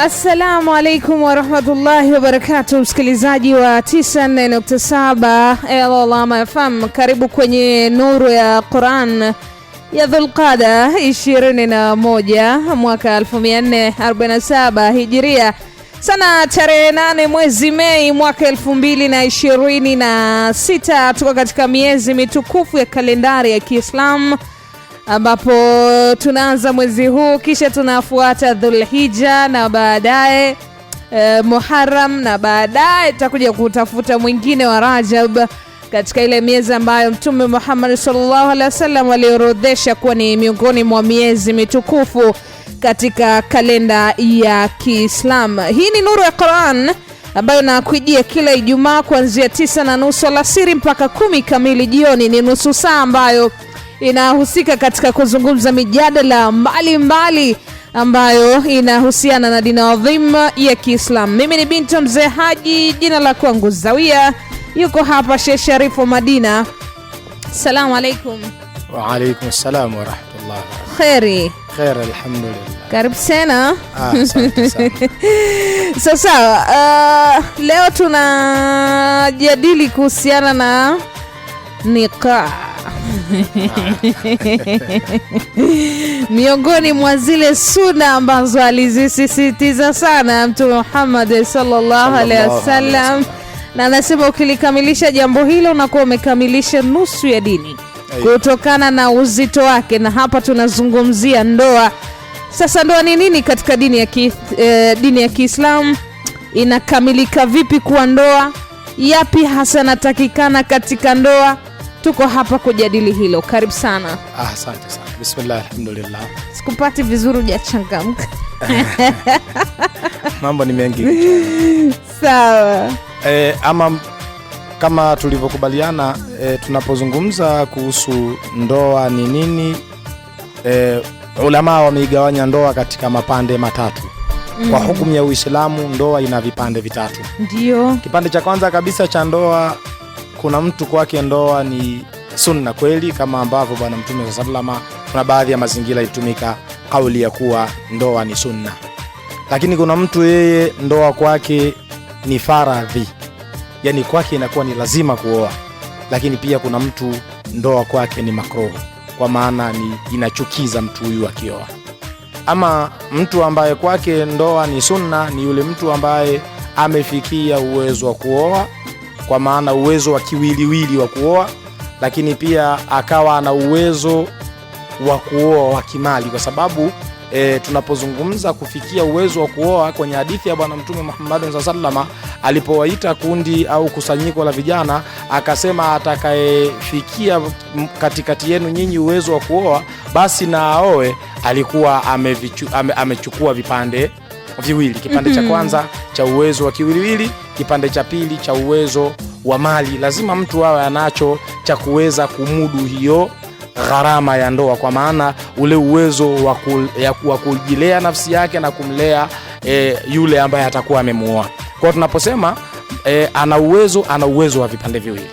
Assalamu alaikum wa rahmatullahi wa barakatuh, msikilizaji wa 94.7 Al-Alama FM. Karibu kwenye nuru ya Quran ya Dhulqada 21 mwaka 1447 Hijiria, sana tarehe 8 mwezi Mei mwaka 2026. Tuko katika miezi mitukufu ya kalendari ya Kiislamu, ambapo tunaanza mwezi huu, kisha tunafuata Dhulhijja na baadaye Muharram, na baadaye tutakuja kutafuta mwingine wa Rajab, katika ile miezi ambayo Mtume Muhammad sallallahu alaihi wasallam aliorodhesha kuwa ni miongoni mwa miezi mitukufu katika kalenda ya Kiislamu. Hii ni nuru ya Quran ambayo nakujia kila Ijumaa kuanzia 9:30 alasiri mpaka 10 kamili jioni. Ni nusu saa ambayo inahusika katika kuzungumza mijadala mbalimbali ambayo inahusiana na dini adhima ya Kiislamu. Mimi ni binti mzee Haji, jina la kwangu Zawia. Yuko hapa Sheikh Sharifu Madina. Assalamu alaikum. Wa alaikum assalam wa rahmatullah. Khairi. Khair, alhamdulillah. Karibu sana. Asante sana. Sasa leo tunajadili kuhusiana na nikah. Miongoni mwa zile sunna ambazo alizisisitiza sana Mtume Muhammad sallallahu alaihi wasallam, na anasema ukilikamilisha jambo hilo unakuwa umekamilisha nusu ya dini kutokana na uzito wake. Na hapa tunazungumzia ndoa. Sasa ndoa ni nini katika dini ya Kiislamu? Inakamilika vipi kuwa ndoa? Yapi hasa yanatakikana katika ndoa? Tuko hapa kujadili hilo. Karibu sana. Asante sana. Bismillah, alhamdulillah. Sikupati vizuri, hujachangamka. Mambo ni mengi. Sawa. Ama kama tulivyokubaliana, tunapozungumza kuhusu ndoa ni nini, ulama wameigawanya ndoa katika mapande matatu. Kwa hukumu ya Uislamu, ndoa ina vipande vitatu. Ndio. Kipande cha kwanza kabisa cha ndoa, kuna mtu kwake ndoa ni sunna kweli, kama ambavyo bwana Mtume sallallahu, kuna baadhi ya mazingira ilitumika kauli ya kuwa ndoa ni sunna. Lakini kuna mtu yeye ndoa kwake ni faradhi, yani kwake inakuwa ni lazima kuoa. Lakini pia kuna mtu ndoa kwake ni makruh, kwa maana ni inachukiza mtu huyu akioa. Ama mtu ambaye kwake ndoa ni sunna ni yule mtu ambaye amefikia uwezo wa kuoa, kwa maana uwezo wa kiwiliwili wa kuoa, lakini pia akawa na uwezo wa kuoa wa kimali. Kwa sababu tunapozungumza kufikia uwezo wa kuoa, kwenye hadithi ya bwana Mtume Muhammad sallallahu alipowaita kundi au kusanyiko la vijana, akasema atakayefikia katikati yenu nyinyi uwezo wa kuoa basi na aoe. Alikuwa amechukua vipande viwili, kipande cha kwanza cha uwezo wa kiwiliwili, kipande cha pili cha uwezo wa mali. Lazima mtu awe anacho cha kuweza kumudu hiyo gharama ya ndoa, kwa maana ule uwezo wa kujilea nafsi yake na kumlea yule ambaye atakuwa amemuoa. Kwa tunaposema ana uwezo wa vipande viwili,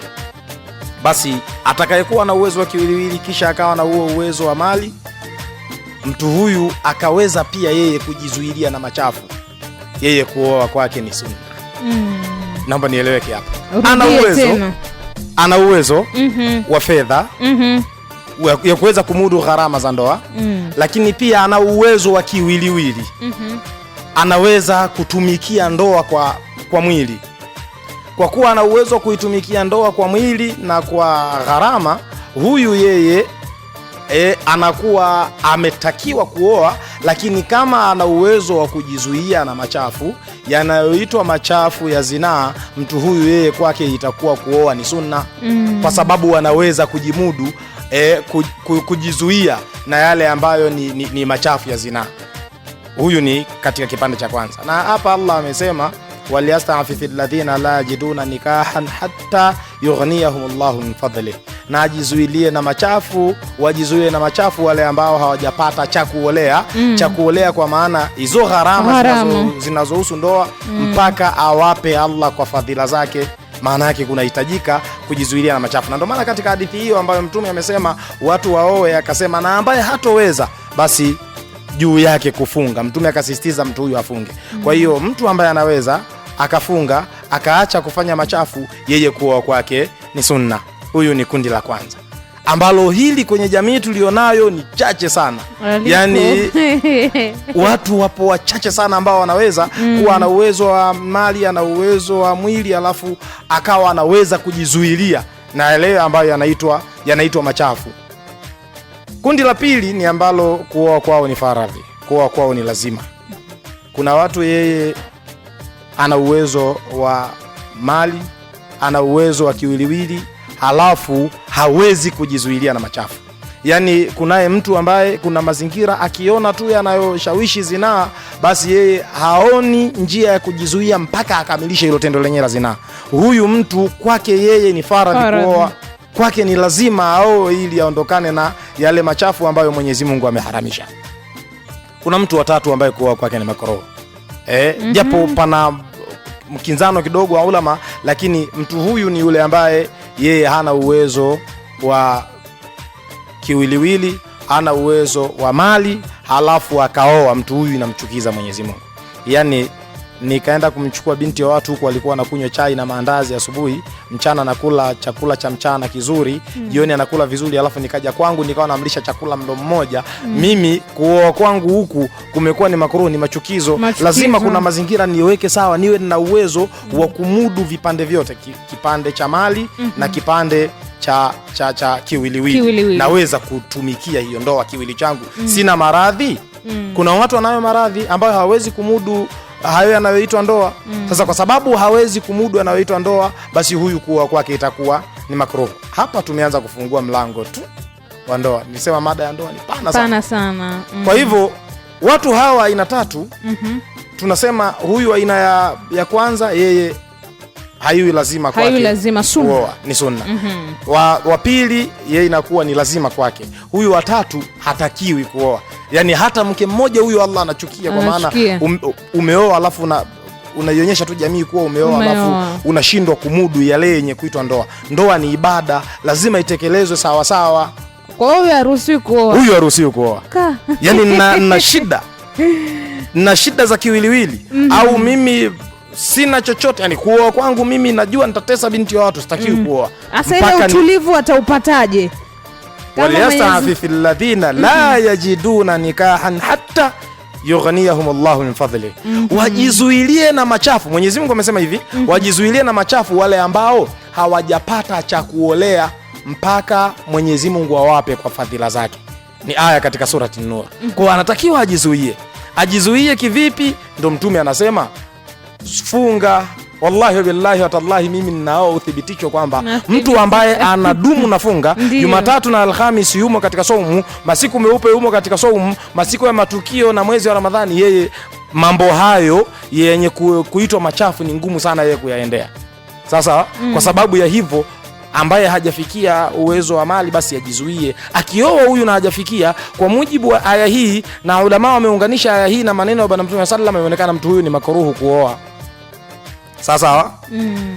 basi atakayekuwa na uwezo wa kiwiliwili kisha akawa na huo uwezo wa mali, mtu huyu akaweza pia yeye kujizuilia na machafu, yeye kuoa kwake ni sunna. Naomba nieleweke hapa. Ana uwezo wa fedha ya kuweza kumudu gharama za ndoa, lakini pia ana uwezo wa kiwiliwili. Anaweza kutumikia ndoa kwa mwili. Kwa kuwa ana uwezo wa kuitumikia ndoa kwa mwili na kwa gharama, huyu yeye anakuwa ametakiwa kuoa. Lakini kama ana uwezo wa kujizuia na machafu yanayoitwa machafu ya zinaa, mtu huyu yeye kwake itakuwa kuoa ni sunna, kwa sababu anaweza kujimudu, kujizuia na yale ambayo ni machafu ya zinaa. Huyu ni katika kipande cha kwanza. Na hapa Allah amesema waliyastafifi alladhina la yajiduna nikahan hatta yughniyahumullahu min fadlihi, na ajizuilie na machafu, wajizuie na machafu wale ambao hawajapata cha kuolea, kwa maana hizo gharama zinazohusu ndoa mpaka awape Allah kwa fadhila zake. Maana yake kunahitajika kujizuilia na machafu. Na ndio maana katika hadithi hiyo ambayo Mtume amesema watu waoe, akasema na ambaye hatoweza basi juu yake kufunga. Mtume akasisitiza mtu huyu afunge. Kwa hiyo mtu ambaye anaweza akafunga akaacha kufanya machafu, yeye kuoa kwake ni sunna. Huyu ni kundi la kwanza, ambalo hili kwenye jamii tulionayo ni chache sana. Yani watu wapo wachache sana ambao wanaweza kuwa ana uwezo wa mali, ana uwezo wa mwili, alafu akawa anaweza kujizuilia na yale ambayo yanaitwa machafu. Kundi la pili ni ambalo kuoa kwao ni faradhi, kuoa kwao ni lazima. Kuna watu yeye ana uwezo wa mali, ana uwezo wa kiwiliwili, halafu hawezi kujizuilia na machafu. Yani kunaye mtu ambaye kuna mazingira akiona tu yanayoshawishi zinaa, basi yeye haoni njia ya kujizuia mpaka akamilishe hilo tendo lenyewe la zinaa. Huyu mtu kwake yeye ni faradhi kuoa, kwake ni lazima aoe ili aondokane na yale machafu ambayo Mwenyezi Mungu ameharamisha. Kuna mtu wa tatu ambaye kuoa kwake ni makruh. Japo pana mkinzano kidogo wa ulama, lakini mtu huyu ni yule ambaye yeye hana uwezo wa kiwiliwili, hana uwezo wa mali, halafu akaoa. Mtu huyu inamchukiza Mwenyezi Mungu. Yani nikaenda kumchukua binti wa watu huko, walikuwa wanakunywa chai na maandazi asubuhi, mchana anakula chakula cha mchana kizuri, jioni anakula vizuri, alafu nikaja kwangu nikawa namlisha chakula mlo mmoja. Mimi kuoa kwangu huku kumekuwa ni makruh, ni machukizo. Lazima kuna mazingira niweke sawa, niwe na uwezo wa kumudu vipande vyote, kipande cha mali na kipande cha kiwiliwili. Naweza kutumikia hiyo ndoa kiwili changu. Sina maradhi. Kuna watu wanayo maradhi ambayo hawezi kumudu hayo yanayoitwa ndoa. Sasa kwa sababu hawezi kumudu yanayoitwa ndoa, basi huyu kuoa kwake itakuwa ni makruh. Hapa tumeanza kufungua mlango tu wa ndoa. Nilisema mada ya ndoa ni pana sana. Kwa hivyo watu hawa aina tatu, tunasema huyu aina ya kwanza yeye haiwi lazima kwake. Haiwi lazima, sunna. Ni sunna. Wa pili yeye inakuwa ni lazima kwake. Huyu wa tatu hatakiwi kuoa. Yani hata mke mmoja huyu Allah anachukia, kwa maana umeoa alafu unaionyesha tu jamii kuwa umeoa alafu unashindwa kumudu yale yenye kuitwa ndoa. Ndoa ni ibada, lazima itekelezwe sawa sawa. Kwa hiyo haruhusiwi kuoa. Huyu haruhusiwi kuoa. Yani na shida za kiwiliwili, au mimi sina chochote, yani kuoa kwangu mimi najua nitatesa binti wa watu, sitakiwi kuoa. Asa ile utulivu ataupataje? وَلْيَسْتَعْفِفِ الَّذِينَ لَا يَجِدُونَ نِكَاحًا حَتَّى يُغْنِيَهُمُ اللَّهُ مِنْ فَضْلِهِ. Wajizuilie na machafu. Mwenyezi Mungu amesema hivi, wajizuilie na machafu wale ambao hawajapata cha kuolea mpaka Mwenyezi Mungu awape kwa fadhila zake. Ni aya katika surati An-Nur. Kwa anatakiwa ajizuie. Ajizuie kivipi? Ndio Mtume anasema funga. Wallahi billahi wa tallahi, mimi ninao uthibitisho kwamba mtu ambaye anadumu na funga Jumatatu na Alhamisi yumo katika saumu, masiku meupe yumo katika saumu, masiku ya matukio na mwezi wa Ramadhani, yeye mambo hayo yenye kuitwa machafu ni ngumu sana yeye kuyaendea. Sasa kwa sababu ya hivyo, ambaye hajafikia uwezo wa mali basi ajizuie. Akioa huyu na hajafikia, kwa mujibu wa aya hii, na ulama wameunganisha aya hii na maneno ya Bwana Mtume sallallahu alaihi wasallam, inaonekana mtu huyu ni makruhu kuoa.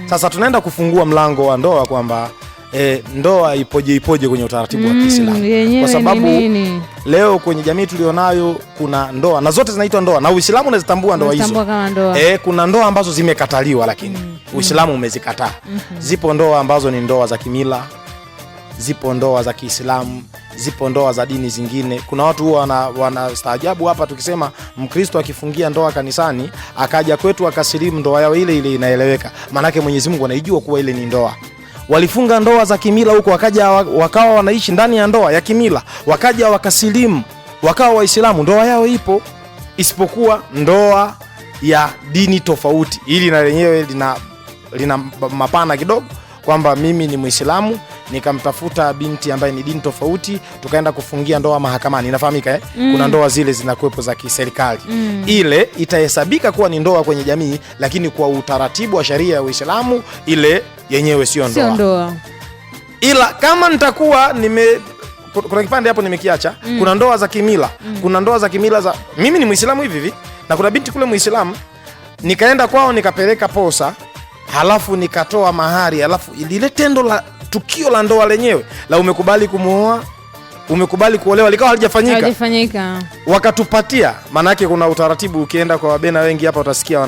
Sasa tunaenda kufungua mlango wa ndoa kwamba ndoa ipoje kwenye utaratibu wa Kiislamu. Kwa sababu leo kwenye jamii tulionayo kuna ndoa na zote zinaitwa ndoa, na Uislamu unazitambua ndoa hizo. Kuna ndoa ambazo zimekataliwa lakini Uislamu umezikataa. Zipo ndoa ambazo ni ndoa za kimila, zipo ndoa za Kiislamu, zipo ndoa za dini zingine. Kuna watu huwa wanastaajabu hapa tukisema Mkristo akifungia ndoa kanisani akaja kwetu akasilimu, ndoa yao ile inaeleweka. Maana yake Mwenyezi Mungu anaijua kuwa ile ni ndoa. Walifunga ndoa za kimila huko, wakaja wakawa wanaishi ndani ya ndoa ya kimila, wakaja wakasilimu, wakawa Waislamu, ndoa yao ipo. Isipokuwa ndoa ya dini tofauti, ili na lenyewe lina mapana kidogo, kwamba mimi ni Muislamu nikamtafuta binti ambaye ni dini tofauti, tukaenda kufungia ndoa mahakamani. Inafahamika kuna ndoa zile zinakuwepo za kiserikali. Ile itahesabika kuwa ni ndoa kwenye jamii, lakini kwa utaratibu wa sharia ya Uislamu ile yenyewe sio ndoa. Ila kama nitakuwa kuna kipande hapo nimekiacha, kuna ndoa za kimila. Kuna ndoa za kimila za mimi ni Muislamu hivi na kuna binti kule Muislamu, nikaenda kwao nikapeleka posa, halafu nikatoa mahari, halafu lile tendo la tukio la ndoa lenyewe la umekubali kumuoa umekubali kuolewa likawa halijafanyika, wakatupatia. Maana yake kuna utaratibu, ukienda kwa wabena wengi hapa utasikia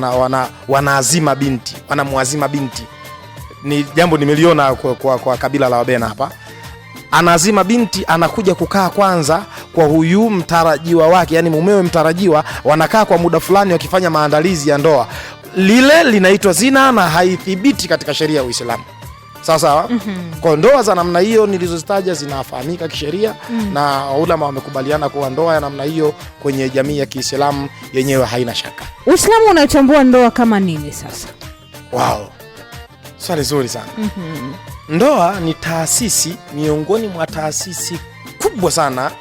wanaazima binti, wanamuazima binti. Ni jambo nimeliona kwa kabila la wabena hapa. Anaazima binti, anakuja kukaa kwanza kwa huyu mtarajiwa wake, yani mumewe mtarajiwa, wanakaa kwa muda fulani wakifanya maandalizi ya ndoa. Lile linaitwa zina na haithibiti katika sheria ya Uislamu. Sawa. Kwa ndoa za namna hiyo nilizozitaja zinafahamika kisheria, na ulama wamekubaliana kuwa ndoa ya namna hiyo kwenye jamii ya Kiislamu yenyewe haina shaka. Uislamu unatambua ndoa kama nini sasa? Wow. Swali zuri sana. Ndoa ni taasisi miongoni mwa taasisi kubwa sana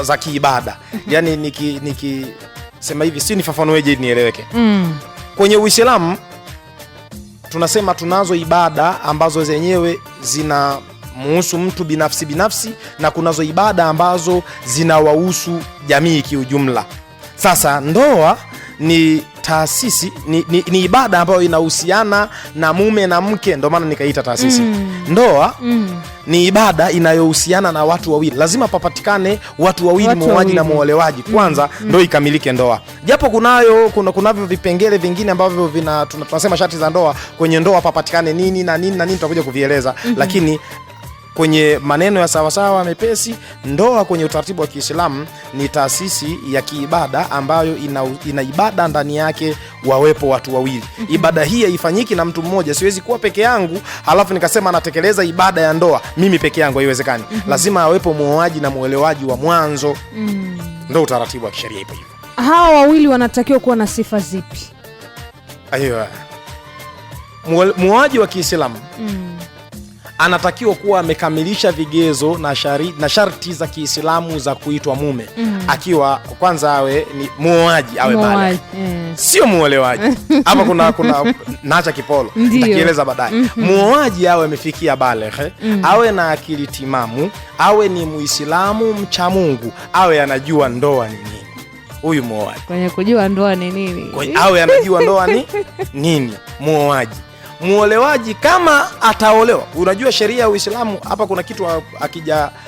za kiibada. Yani nikisema hivi si nifafanueje nieleweke. Kwenye Uislamu tunasema tunazo ibada ambazo zenyewe zinamuhusu mtu binafsi, na kunazo ibada ambazo zinawahusu jamii kiujumla. Sasa ndoa ni taasisi, ni ibada ambayo inahusiana na mume na mke, ndio maana nikaita taasisi. Ndoa ni ibada inayohusiana na watu wawili. Lazima papatikane watu wawili, muoaji na muolewaji kwanza, ndio ikamilike ndoa. Japo kunavyo vipengele vingine ambavyo tunasema sharti za ndoa. Kwenye ndoa papatikane nini na nini na nini, tutakuja kuvieleza. Lakini kwenye maneno ya sawasawa mepesi, ndoa kwenye utaratibu wa Kiislamu ni taasisi ya kiibada ambayo ina ibada ndani yake wawepo watu wawili. Ibada hii haifanyiki na mtu mmoja. Siwezi kuwa peke yangu halafu nikasema natekeleza ibada ya ndoa mimi peke yangu, haiwezekani. Lazima awepo muoaji na muolewaji wa mwanzo. Ndio utaratibu wa kisheria ipo hivyo. Hawa wawili wanatakiwa kuwa na sifa zipi? Aiyo. Muoaji wa Kiislamu anatakiwa kuwa amekamilisha vigezo na sharti za Kiislamu za kuitwa mume. Akiwa kwanza awe ni muoaji, awe baligh. Sio muolewaji. Hapa kuna naacha kipolo. Nitakieleza baadaye. Muoaji awe amefikia baligh, awe na akili timamu, awe ni Muislamu mcha Mungu, awe anajua ndoa ni nini. Huyu muoaji. Kwenye kujua ndoa ni nini? Awe anajua ndoa ni nini muoaji. Muolewaji kama ataolewa, unajua sheria ya Uislamu hapa kuna kitu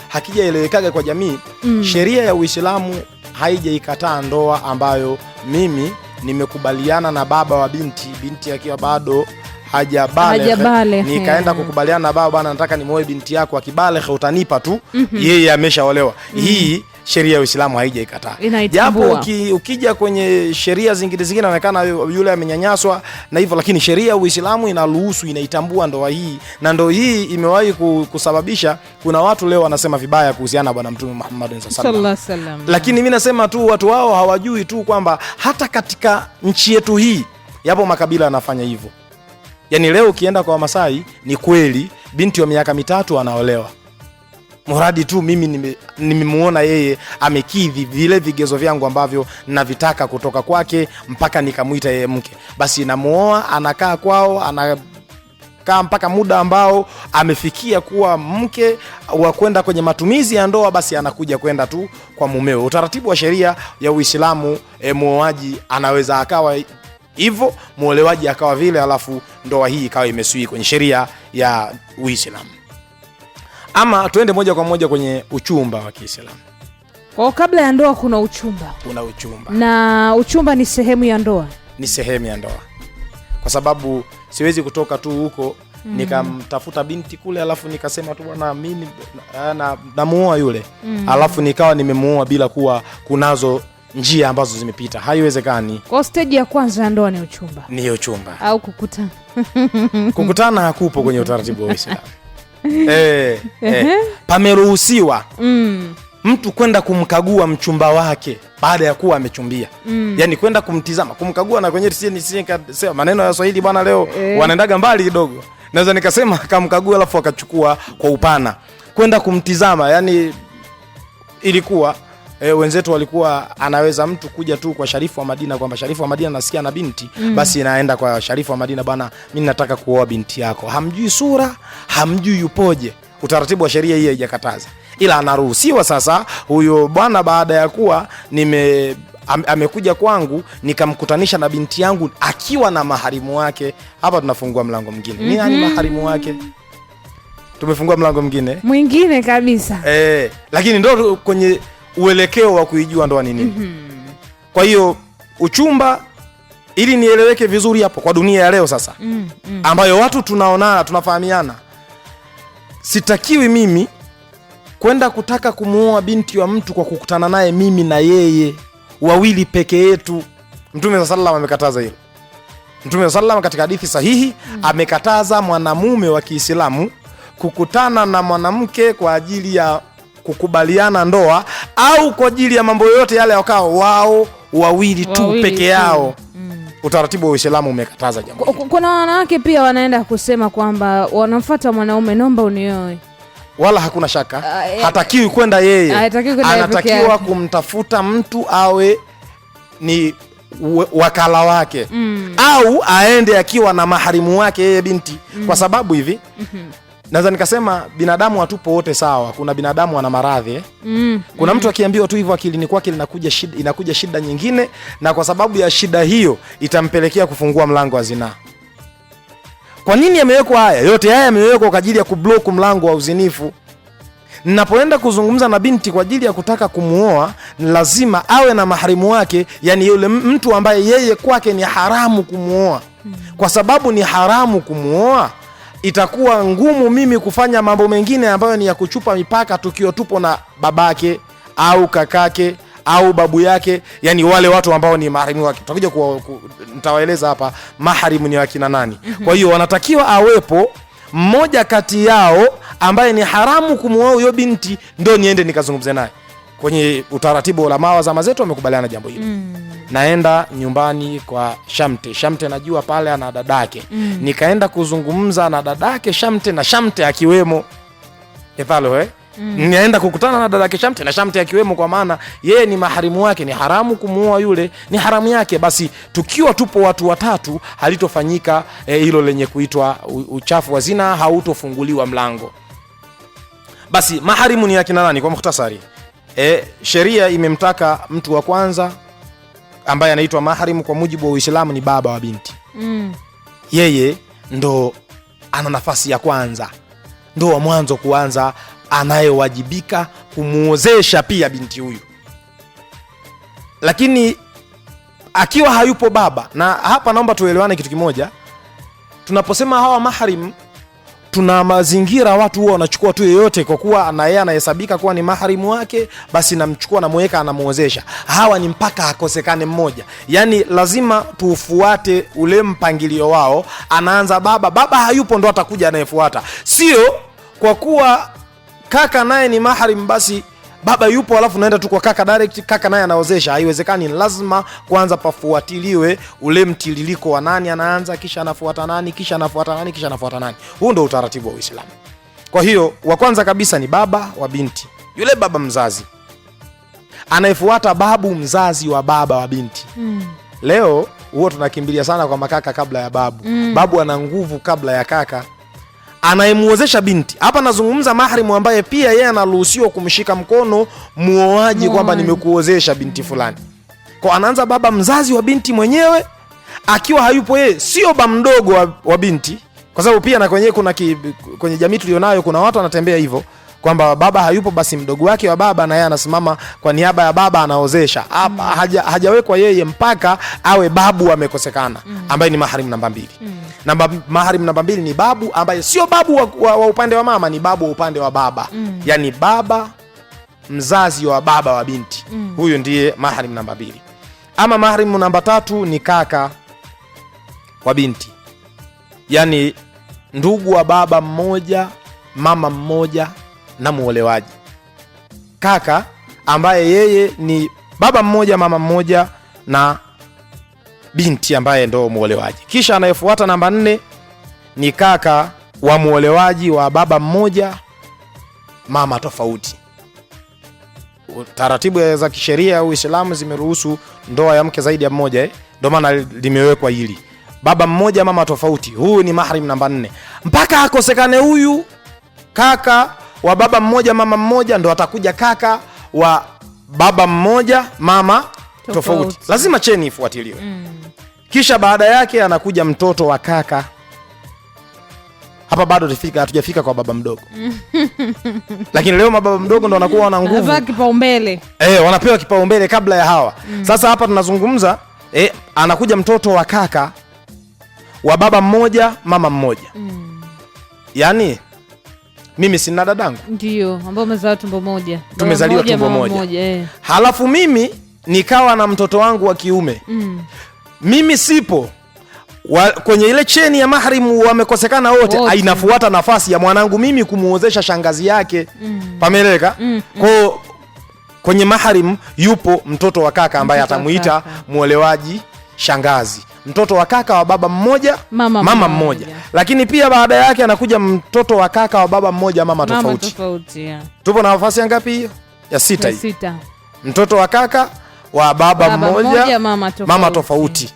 hakijaelewekaga kwa jamii. Sheria ya Uislamu haijaikataa ndoa ambayo mimi nimekubaliana na baba wa binti akiwa bado hajabaligh, nikaenda kukubaliana na baba, bwana nataka nimuoe binti yako, akibaligh utanipa tu. Yeye ameshaolewa. Hii sheria ya Uislamu haijaikataa. Japo ukija kwenye sheria zingine inaonekana yule amenyanyaswa na hivyo, lakini sheria ya Uislamu inaruhusu, inaitambua ndoa hii, na ndoa hii imewahi kusababisha kuna watu leo wanasema vibaya kuhusiana na bwana Mtume Muhammad sallallahu alaihi wasallam. Lakini mimi nasema tu watu wao hawajui tu kwamba hata katika nchi yetu hii yapo makabila yanafanya hivyo. Yani leo ukienda kwa Wamasai ni kweli binti wa miaka 3 anaolewa. Muradi tu mimi nimemuona yeye amekidhi vile vigezo vyangu ambavyo navitaka kutoka kwake, mpaka nikamuita yeye mke. Basi namuoa, anakaa kwao, anakaa mpaka muda ambao amefikia kuwa mke wa kwenda kwenye matumizi ya ndoa, basi anakuja kwenda tu kwa mumewe. Utaratibu wa sheria ya Uislamu, muoaji anaweza akawa hivyo, muolewaji akawa vile, alafu ndoa hii ikawa imesui kwenye sheria ya Uislamu. Ama tuende moja kwa moja kwenye uchumba wa Kiislamu. Kwa kabla ya ndoa kuna uchumba. Kuna uchumba. Na uchumba ni sehemu ya ndoa. Ni sehemu ya ndoa. Kwa sababu siwezi kutoka tu huko nikamtafuta binti kule alafu nikasema tu bwana mimi namuoa yule. Alafu nikawa nimemuoa bila kuwa kunazo njia ambazo zimepita. Haiwezekani. Kwa stage ya kwanza ya ndoa ni uchumba. Ni uchumba. Au kukutana. Kukutana hakupo kwenye utaratibu wa Uislamu. Pameruhusiwa mtu kwenda kumkagua mchumba wake baada ya kuwa amechumbia. Yani kwenda kumtizama, kumkagua, na kwenye sema maneno ya Swahili bwana leo wanaendaga mbali kidogo. Naweza nikasema kamkagua alafu akachukua kwa upana. Kwenda kumtizama, yani ilikuwa wenzetu walikuwa anaweza mtu kuja tu kwa Sharifu wa Madina, kwamba Sharifu wa Madina nasikia na binti, basi naenda kwa Sharifu wa Madina, bwana mimi nataka kuoa binti yako. Hamjui sura, hamjui yupoje. Utaratibu wa sheria hii haijakataza, ila anaruhusiwa sasa huyo bwana, baada ya kuwa amekuja kwangu nikamkutanisha na binti yangu akiwa na maharimu wake. Hapa tunafungua mlango mwingine. Ni nani maharimu wake? tumefungua mlango mwingine kabisa. Lakini ndo kwenye uelekeo wa kuijua ndoa ni nini. Kwa hiyo uchumba, ili nieleweke vizuri hapo kwa dunia ya leo sasa, ambayo watu tunaonana, tunafahamiana, sitakiwi mimi kwenda kutaka kumuoa binti wa mtu kwa kukutana naye mimi na yeye wawili peke yetu. Mtume sallallahu amekataza hilo. Mtume sallallahu katika hadithi sahihi amekataza mwanamume wa Kiislamu kukutana na mwanamke kwa ajili ya kukubaliana ndoa au kwa ajili ya mambo yote yale wakao wao wawili tu peke yao. Utaratibu wa Uislamu umekataza jambo hili. Kuna wanawake pia wanaenda kusema kwamba wanamfuata mwanaume, naomba unioe. Wala hakuna shaka, hatakiwi kwenda yeye, anatakiwa kumtafuta mtu awe ni wakala wake, au aende akiwa na maharimu wake yeye binti. Kwa sababu hivi naweza nikasema binadamu hatupo wote sawa. Kuna binadamu ana maradhi kuna mtu akiambiwa tu hivyo akilini kwake inakuja shida nyingine, na kwa sababu ya shida hiyo itampelekea kufungua mlango wa zinaa. Kwa nini yamewekwa haya? Yote haya yamewekwa kwa ajili ya kublock mlango wa uzinifu. Ninapoenda kuzungumza na binti kwa ajili ya kutaka kumuoa, lazima awe na maharimu wake, yani yule mtu ambaye yeye kwake ni haramu kumuoa. Kwa sababu ni haramu kumuoa, itakuwa ngumu mimi kufanya mambo mengine ambayo ni ya kuchupa mipaka tukiwa tupo na babake au kakake au babu yake, yani wale watu ambao ni maharimu wake. Tutakuja nitawaeleza hapa maharimu ni wakina nani. Kwa hiyo wanatakiwa awepo mmoja kati yao ambaye ni haramu kumuoa huyo binti, ndio niende nikazungumze naye. Kwenye utaratibu wa ulama wa zama zetu wamekubaliana jambo hilo. Naenda nyumbani kwa Shamte najua pale ana dadake. Nikaenda kuzungumza na dadake Shamte na Shamte akiwemo. Naenda kukutana na dadake Shamte na Shamte akiwemo, kwa maana yeye ni maharimu wake, ni haramu kumuoa yule, ni haramu yake. Basi tukiwa tupo watu watatu, halitofanyika hilo lenye kuitwa uchafu wa zina, hautofunguliwa mlango. Basi maharimu ni akina nani kwa mukhtasari? Sheria imemtaka mtu wa kwanza ambaye anaitwa maharimu kwa mujibu wa Uislamu ni baba wa binti. Yeye ndo ana nafasi ya kwanza, ndo wa mwanzo kuanza, anayewajibika kumuozesha pia binti huyu. Lakini akiwa hayupo baba, na hapa naomba tuelewane kitu kimoja, tunaposema hawa maharimu tuna mazingira watu huwa wanachukua tu yeyote kwa kuwa na yeye anahesabika kuwa ni maharimu wake, basi namchukua na muweka anamuozesha. Hawa ni mpaka akosekane mmoja. Yani lazima tufuate ule mpangilio wao. Anaanza baba hayupo ndo atakuja anayefuata. Sio kwa kuwa kaka naye ni maharimu basi baba yupo alafu naenda tu kwa kaka direct, kaka naye anaozesha. Haiwezekani. Lazima kwanza pafuatiliwe ule mtililiko wa nani anaanza, kisha anafuata nani, kisha anafuata nani, kisha anafuata nani. Huo ndio utaratibu wa Uislamu. Kwa hiyo wa kwanza kabisa ni baba wa binti, yule baba mzazi. Anayefuata babu mzazi wa baba wa binti. Leo huo tunakimbilia sana kwa makaka kabla ya babu. Babu ana nguvu kabla ya kaka. Anayemuozesha binti, hapa nazungumza maharimu ambaye pia yeye anaruhusiwa kumshika mkono muoaji kwamba nimekuozesha binti fulani. Kwa anaanza baba mzazi wa binti mwenyewe, akiwa hayupo yeye, sio baba mdogo wa binti, kwa sababu pia na kwenye kwenye jamii tulionayo kuna watu wanatembea hivyo kwamba baba hayupo basi mdogo wake wa baba na yeye anasimama kwa niaba ya baba anaozesha. Hapa hajawekwa yeye mpaka awe babu amekosekana, ambaye ni maharimu namba 2. Maharimu namba 2 ni babu ambaye sio babu wa upande wa mama, ni babu wa upande wa baba. Yani baba mzazi wa baba wa binti. Huyo ndiye maharimu namba 2. Ama maharimu namba 3 ni kaka wa binti. Yani ndugu wa baba mmoja, mama mmoja na muolewaji. Kaka ambaye yeye ni baba mmoja, mama mmoja na binti ambaye ndo muolewaji. Kisha anayefuata namba 4 ni kaka wa muolewaji wa baba mmoja, mama tofauti. Taratibu za kisheria ya Uislamu zimeruhusu ndoa ya mke zaidi ya mmoja, ndio maana limewekwa hili. Baba mmoja, mama tofauti. Huyu ni mahrim namba 4. Mpaka akosekane huyu kaka wa baba mmoja, mama mmoja, ndo atakuja kaka wa baba mmoja, mama tofauti. Lazima cheni ifuatiliwe. Kisha baada yake anakuja mtoto wa kaka. hapa bado hatujafika kwa baba mdogo. Lakini leo mababa mdogo ndo wanakuwa wana nguvu. Wanapewa kipaumbele. Wanapewa kipaumbele kabla ya hawa. Sasa hapa tunazungumza anakuja mtoto wa kaka wa baba mmoja mama mmoja. Yaani mimi sina dadangu. Ndio, ambao umezaliwa tumbo moja. Tumezaliwa tumbo moja. Halafu mimi nikawa na mtoto wangu wa kiume. Mimi sipo. Kwenye ile cheni ya mahrim wamekosekana wote. Inafuata nafasi ya mwanangu mimi kumuozesha shangazi yake. Pameleka? Kwenye mahrim yupo mtoto wa kaka ambaye atamuita muolewaji shangazi. Mtoto wa kaka wa baba mmoja mama mmoja. Lakini pia baada yake anakuja mtoto wa kaka wa baba mmoja mama tofauti. Tupo na nafasi ngapi hiyo? Ya 6 hii. Mtoto wa kaka wa baba mmoja mama tofauti.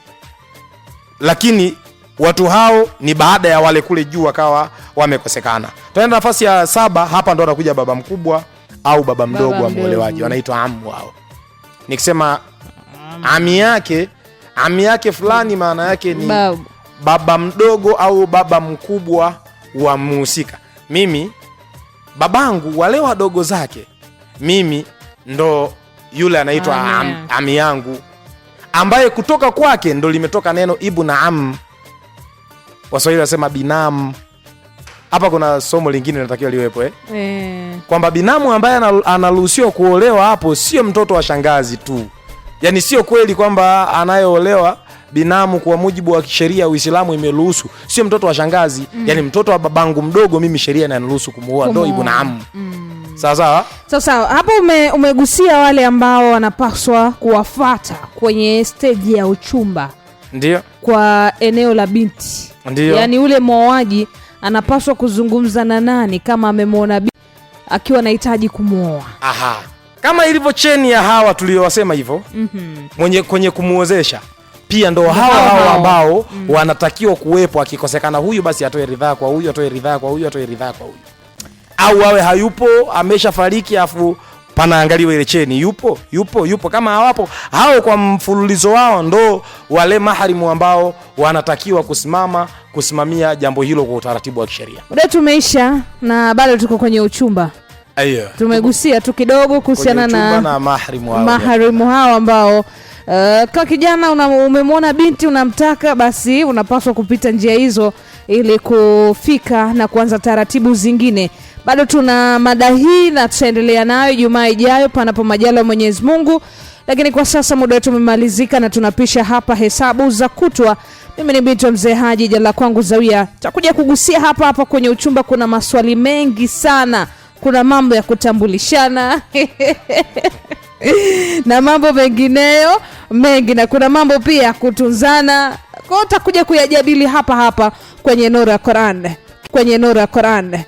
Lakini watu hao ni baada ya wale kule juu wakawa wamekosekana. Tunaenda nafasi ya 7, hapa ndo anakuja baba mkubwa au baba mdogo wa muolewaji, wanaitwa amu wao. Nikisema ami yake fulani maana yake ni baba mdogo au baba mkubwa wa muhusika. Mimi babangu wale wadogo zake mimi ndo yule anaitwa ami yangu, ambaye kutoka kwake ndo limetoka neno ibn am. Waswahili wasema binamu. Hapa kuna somo lingine linatakiwa liwepo kwamba binamu ambaye anaruhusiwa kuolewa hapo sio mtoto wa shangazi tu. Yaani sio kweli kwamba anayeolewa binamu kwa mujibu wa sheria Uislamu imeruhusu sio mtoto wa shangazi. Yaani mtoto wa babangu mdogo mimi sheria inaniruhusu kumuoa, ndo ibn am. Sawa. Sasa hapo umegusia wale ambao wanapaswa kuwafuata kwenye stage ya uchumba. Ndio. Kwa eneo la binti. Ndio. Yaani ule mwoaji anapaswa kuzungumza na nani kama amemwona binti akiwa anahitaji kumuoa. Kama ilivyo cheni ya hawa tuliyowasema hivyo. Kwenye kumuozesha pia ndo hawa ambao wanatakiwa kuwepo. Akikosekana huyu basi atoe ridhaa kwa huyu, atoe ridhaa kwa huyu, atoe ridhaa kwa huyu. Au awe hayupo, ameshafariki afu panaangaliwa ile cheni yupo. Kama hawapo hao kwa mfululizo wao ndo wale maharimu ambao wanatakiwa kusimamia jambo hilo kwa utaratibu wa kisheria. Muda tumeisha na bado tuko kwenye uchumba. Tumegusia tu kidogo kuhusiana na maharimu hao ambao kwa kijana umemwona binti unamtaka, basi unapaswa kupita njia hizo ili kufika na kuanza taratibu zingine. Bado tuna mada hii na tutaendelea nayo Jumaa ijayo panapo majaliwa Mwenyezi Mungu. Lakini kwa sasa muda wetu umemalizika na tunapisha hapa hesabu za kutwa. Mimi ni binti Mzee Haji, jala kwangu Zawia. Tutakuja kugusia hapa kwenye uchumba, kuna maswali mengi sana. Kuna mambo ya kutambulishana na mambo mengineyo mengi, na kuna mambo pia kutunzana. Kwa hiyo tutakuja kuyajadili hapa kwenye Nuru ya Qur'an.